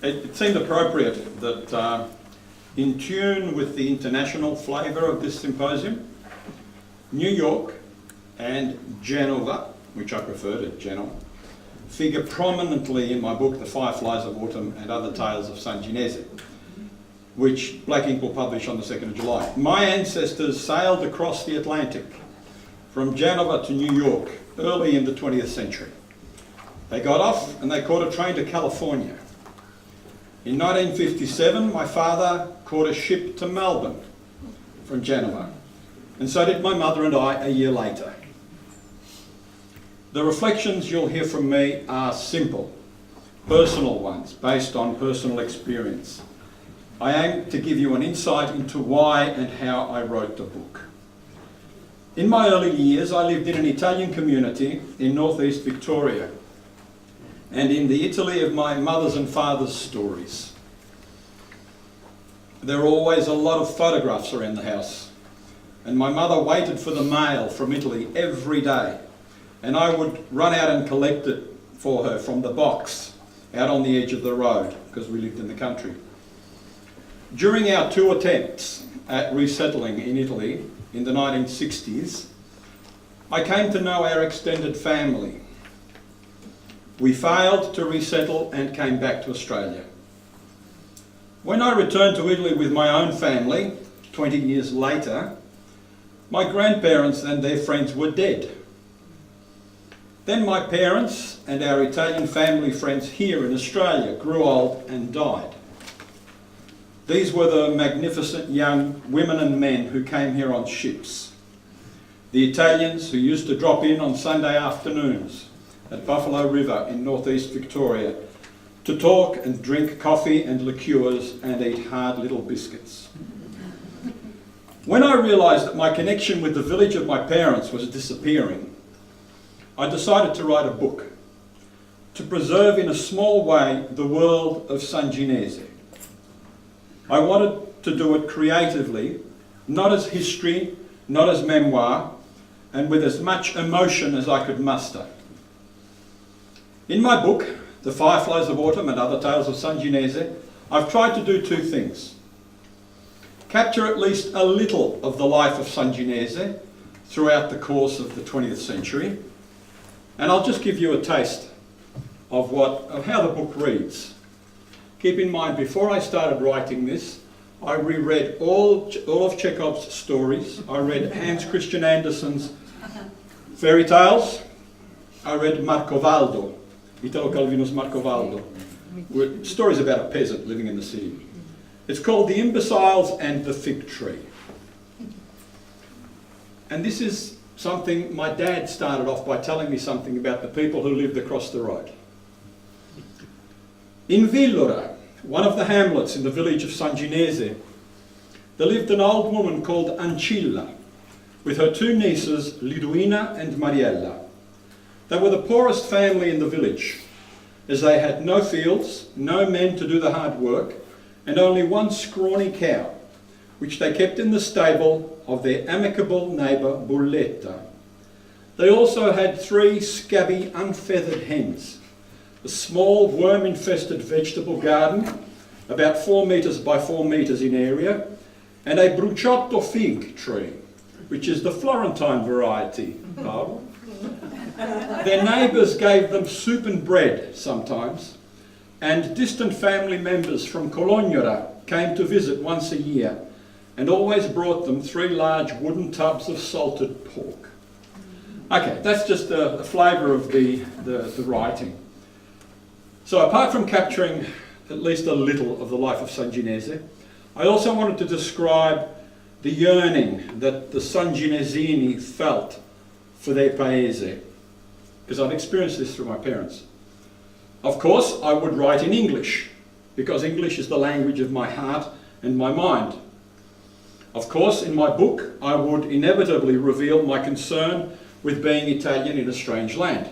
it seemed appropriate that in tune with the international flavour of this symposium, New York and Genova, which I prefer to Genoa, figure prominently in my book, The Fireflies of Autumn and Other Tales of San Ginese, which Black Ink will publish on the 2nd of July. My ancestors sailed across the Atlantic from Genova to New York early in the 20th century. They got off and they caught a train to California. In 1957, my father caught a ship to Melbourne from Genova, and so did my mother and I a year later. The reflections you'll hear from me are simple, personal ones, based on personal experience. I aim to give you an insight into why and how I wrote the book. In my early years, I lived in an Italian community in northeast Victoria, and in the Italy of my mother's and father's stories. There were always a lot of photographs around the house, and my mother waited for the mail from Italy every day, and I would run out and collect it for her from the box out on the edge of the road, because we lived in the country. During our two attempts at resettling in Italy in the 1960s, I came to know our extended family. We failed to resettle and came back to Australia. When I returned to Italy with my own family, 20 years later, my grandparents and their friends were dead. Then my parents and our Italian family friends here in Australia grew old and died. These were the magnificent young women and men who came here on ships. The Italians who used to drop in on Sunday afternoons at Buffalo River in northeast Victoria to talk and drink coffee and liqueurs and eat hard little biscuits. When I realised that my connection with the village of my parents was disappearing, I decided to write a book to preserve in a small way the world of San Ginese. I wanted to do it creatively, not as history, not as memoir, and with as much emotion as I could muster. In my book, The Fireflies of Autumn and Other Tales of San Ginese, I've tried to do two things. Capture at least a little of the life of San Ginese throughout the course of the 20th century, and I'll just give you a taste of how the book reads. Keep in mind, before I started writing this, I reread all of Chekhov's stories. I read Hans Christian Andersen's fairy tales. I read Marcovaldo, Italo Calvino's Marcovaldo, stories about a peasant living in the city. It's called The Imbeciles and the Fig Tree. And this is something my dad started off by telling me something about the people who lived across the road. In Villora, one of the hamlets in the village of San Ginese, there lived an old woman called Ancilla, with her two nieces, Liduina and Mariella. They were the poorest family in the village, as they had no fields, no men to do the hard work, and only one scrawny cow, which they kept in the stable of their amicable neighbour Bulletta. They also had 3 scabby, unfeathered hens, a small worm-infested vegetable garden, about 4 metres by 4 metres in area, and a bruciotto fig tree, which is the Florentine variety. Their neighbours gave them soup and bread sometimes, and distant family members from Colognora came to visit once a year and always brought them 3 large wooden tubs of salted pork. Okay, that's just a flavour of the writing. So apart from capturing at least a little of the life of San Ginese, I also wanted to describe the yearning that the San Ginesini felt for their paese, because I'd experienced this through my parents. Of course, I would write in English, because English is the language of my heart and my mind. Of course, in my book, I would inevitably reveal my concern with being Italian in a strange land,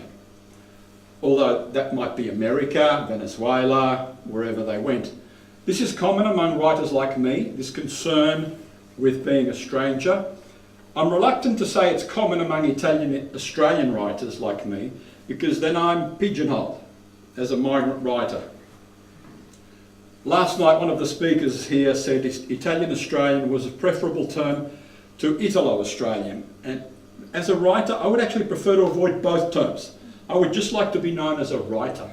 although that might be America, Venezuela, wherever they went. This is common among writers like me, this concern with being a stranger. I'm reluctant to say it's common among Australian writers like me, because then I'm pigeonholed as a migrant writer. Last night one of the speakers here said Italian-Australian was a preferable term to Italo-Australian, and as a writer I would actually prefer to avoid both terms. I would just like to be known as a writer.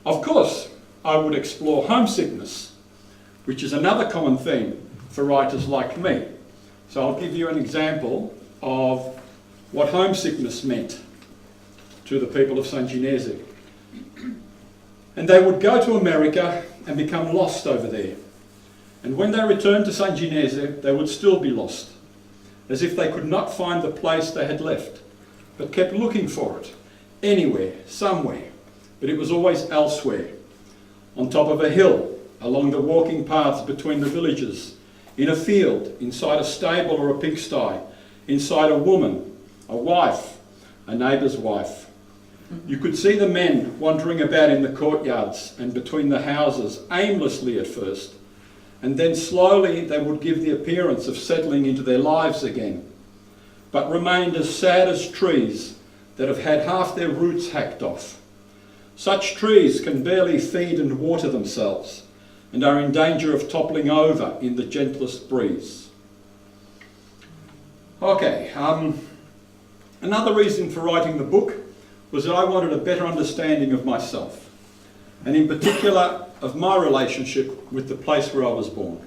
Of course, I would explore homesickness, which is another common theme for writers like me. So I'll give you an example of what homesickness meant to the people of San Ginese. And they would go to America and become lost over there. And when they returned to San Ginese, they would still be lost, as if they could not find the place they had left, but kept looking for it, anywhere, somewhere, but it was always elsewhere, on top of a hill, along the walking paths between the villages, in a field, inside a stable or a pigsty, inside a woman, a wife, a neighbour's wife. You could see the men wandering about in the courtyards and between the houses, aimlessly at first, and then slowly they would give the appearance of settling into their lives again, but remained as sad as trees that have had half their roots hacked off. Such trees can barely feed and water themselves, and are in danger of toppling over in the gentlest breeze. Okay, another reason for writing the book was that I wanted a better understanding of myself, and in particular of my relationship with the place where I was born.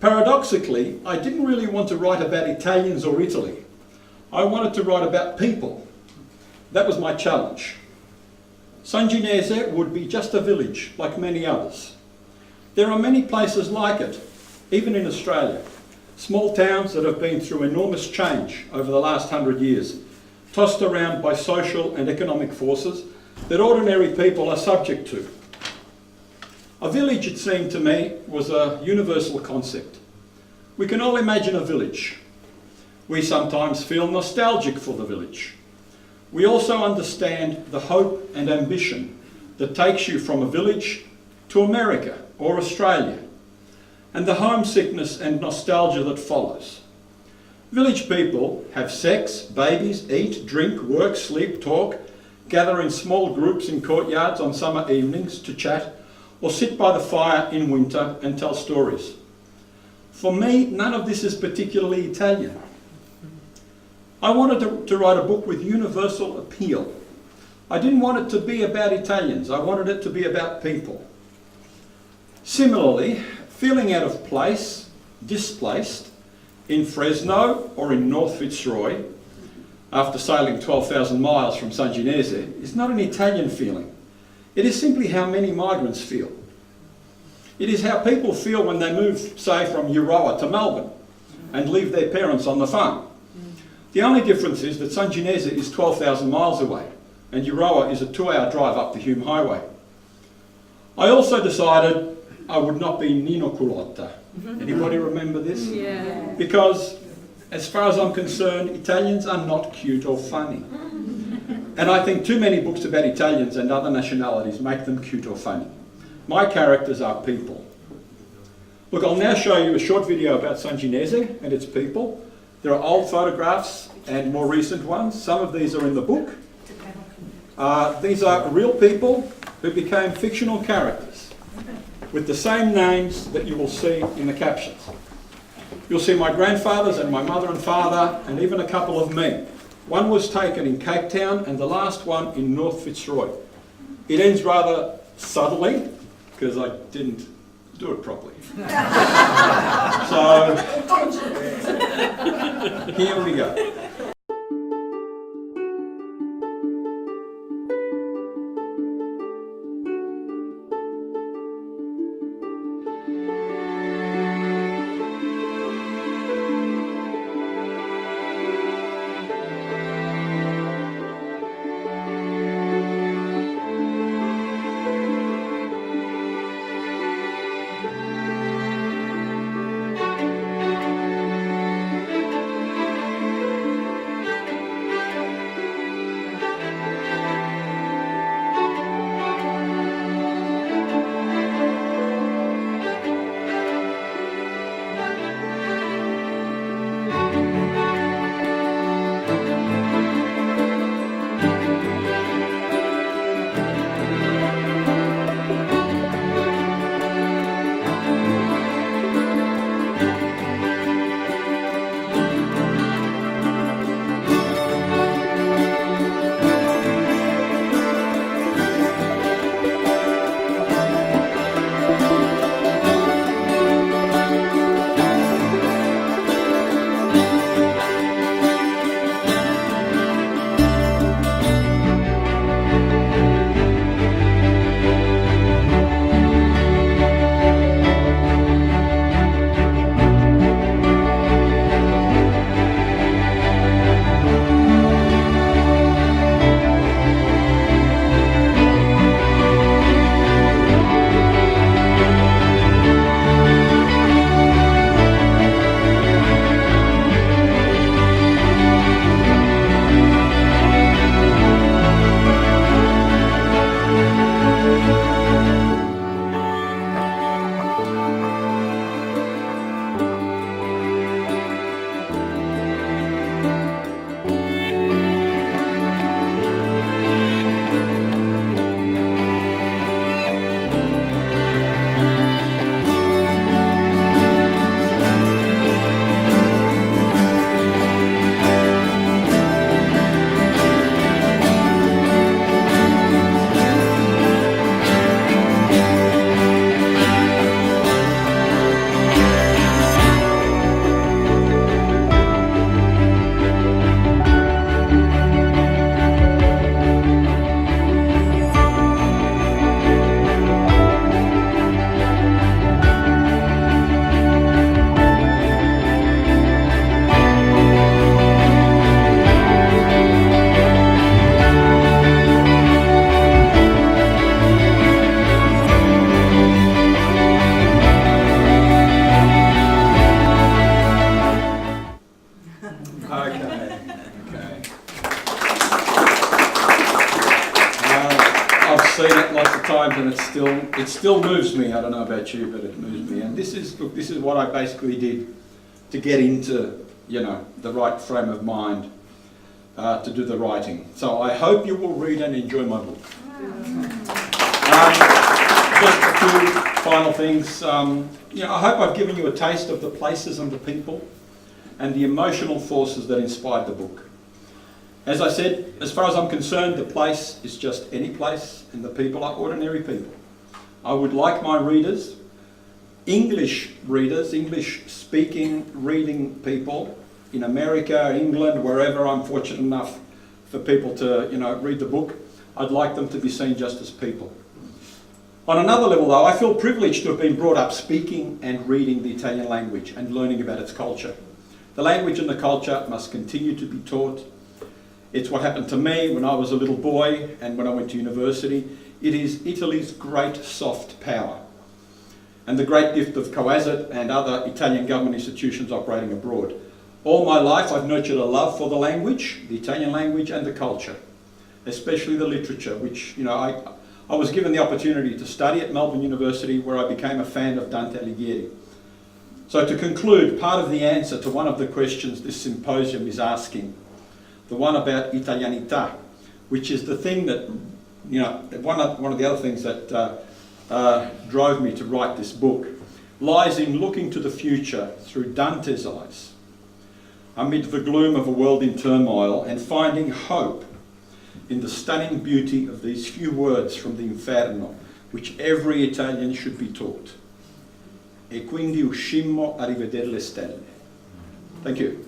Paradoxically, I didn't really want to write about Italians or Italy. I wanted to write about people. That was my challenge. San Ginese would be just a village like many others. There are many places like it, even in Australia. Small towns that have been through enormous change over the last 100 years, tossed around by social and economic forces that ordinary people are subject to. A village, it seemed to me, was a universal concept. We can all imagine a village. We sometimes feel nostalgic for the village. We also understand the hope and ambition that takes you from a village to America or Australia, and the homesickness and nostalgia that follows. Village people have sex, babies, eat, drink, work, sleep, talk, gather in small groups in courtyards on summer evenings to chat, or sit by the fire in winter and tell stories. For me, none of this is particularly Italian. I wanted to write a book with universal appeal. I didn't want it to be about Italians, I wanted it to be about people. Similarly, feeling out of place, displaced, in Fresno or in North Fitzroy, after sailing 12,000 miles from San Ginese, is not an Italian feeling. It is simply how many migrants feel. It is how people feel when they move, say, from Euroa to Melbourne and leave their parents on the farm. The only difference is that San Ginese is 12,000 miles away and Euroa is a 2-hour drive up the Hume Highway. I also decided I would not be Nino Culotta. Anybody remember this? Yeah. Because, as far as I'm concerned, Italians are not cute or funny. And I think too many books about Italians and other nationalities make them cute or funny. My characters are people. Look, I'll now show you a short video about San Ginese and its people. There are old photographs and more recent ones. Some of these are in the book. These are real people who became fictional characters with the same names that you will see in the captions. You'll see my grandfathers and my mother and father and even a couple of me. One was taken in Cape Town and the last one in North Fitzroy. It ends rather subtly because I didn't do it properly. So, here we go. seen it lots of times, and it still moves me. I don't know about you, but it moves me. And this is what I basically did to get into, the right frame of mind to do the writing. So I hope you will read and enjoy my book. Just a few final things. I hope I've given you a taste of the places and the people and the emotional forces that inspired the book. As I said, as far as I'm concerned, the place is just any place and the people are ordinary people. I would like my readers, English speaking, reading people in America, England, wherever I'm fortunate enough for people to, read the book, I'd like them to be seen just as people. On another level though, I feel privileged to have been brought up speaking and reading the Italian language and learning about its culture. The language and the culture must continue to be taught. It's what happened to me when I was a little boy and when I went to university. It is Italy's great soft power and the great gift of COASIT and other Italian government institutions operating abroad. All my life I've nurtured a love for the language, the Italian language and the culture, especially the literature, which I was given the opportunity to study at Melbourne University, where I became a fan of Dante Alighieri. So to conclude, part of the answer to one of the questions this symposium is asking, the one about Italianità, which is the thing that, one of the other things that drove me to write this book, lies in looking to the future through Dante's eyes, amid the gloom of a world in turmoil, and finding hope in the stunning beauty of these few words from the Inferno, which every Italian should be taught. E quindi uscimmo a rivedere le stelle. Thank you.